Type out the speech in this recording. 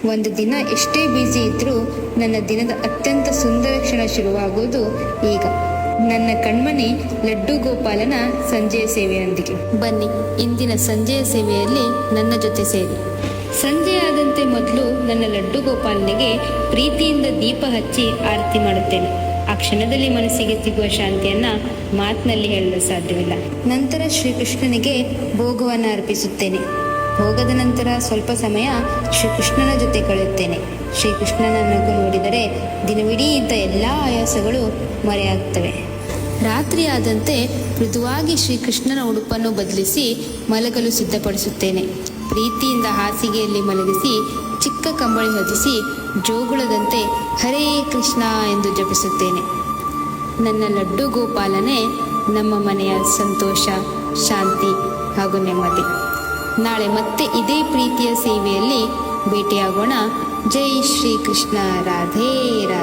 ಒಂದು ದಿನ ಎಷ್ಟೇ ಬ್ಯುಸಿ ಇದ್ರೂ ನನ್ನ ದಿನದ ಅತ್ಯಂತ ಸುಂದರ ಕ್ಷಣ ಶುರುವಾಗುವುದು ಈಗ ನನ್ನ ಕಣ್ಮನೆ ಲಡ್ಡು ಗೋಪಾಲನ ಸಂಜೆಯ ಸೇವೆಯೊಂದಿಗೆ. ಬನ್ನಿ, ಇಂದಿನ ಸಂಜೆಯ ಸೇವೆಯಲ್ಲಿ ನನ್ನ ಜೊತೆ ಸೇರಿ. ಸಂಜೆಯಾದಂತೆ ಮೊದಲು ನನ್ನ ಲಡ್ಡು ಗೋಪಾಲನಿಗೆ ಪ್ರೀತಿಯಿಂದ ದೀಪ ಹಚ್ಚಿ ಆರತಿ ಮಾಡುತ್ತೇನೆ. ಆ ಕ್ಷಣದಲ್ಲಿ ಮನಸ್ಸಿಗೆ ಸಿಗುವ ಶಾಂತಿಯನ್ನ ಮಾತಿನಲ್ಲಿ ಹೇಳಲು ಸಾಧ್ಯವಿಲ್ಲ. ನಂತರ ಶ್ರೀಕೃಷ್ಣನಿಗೆ ಭೋಗವನ್ನು ಅರ್ಪಿಸುತ್ತೇನೆ. ಭೋಗದ ನಂತರ ಸ್ವಲ್ಪ ಸಮಯ ಶ್ರೀಕೃಷ್ಣನ ಜೊತೆ ಕಳೆಯುತ್ತೇನೆ. ಶ್ರೀಕೃಷ್ಣನ ನಗು ನೋಡಿದರೆ ದಿನವಿಡೀ ಇದ್ದ ಎಲ್ಲ ಆಯಾಸಗಳು ಮರೆಯಾಗುತ್ತವೆ. ರಾತ್ರಿ ಆದಂತೆ ಮೃದುವಾಗಿ ಶ್ರೀಕೃಷ್ಣನ ಉಡುಪನ್ನು ಬದಲಿಸಿ ಮಲಗಲು ಸಿದ್ಧಪಡಿಸುತ್ತೇನೆ. ಪ್ರೀತಿಯಿಂದ ಹಾಸಿಗೆಯಲ್ಲಿ ಮಲಗಿಸಿ ಚಿಕ್ಕ ಕಂಬಳಿ ಹೊದಿಸಿ ಜೋಗುಳದಂತೆ ಹರೇ ಕೃಷ್ಣ ಎಂದು ಜಪಿಸುತ್ತೇನೆ. ನನ್ನ ಲಡ್ಡು ಗೋಪಾಲನೇ ನಮ್ಮ ಮನೆಯ ಸಂತೋಷ, ಶಾಂತಿ ಹಾಗೂ ನೆಮ್ಮದಿ. ನಾಳೆ ಮತ್ತೆ ಇದೇ ಪ್ರೀತಿಯ ಸೇವೆಯಲ್ಲಿ ಭೇಟಿಯಾಗೋಣ. ಜೈ ಶ್ರೀಕೃಷ್ಣ. ರಾಧೇ ರಾಧೇ.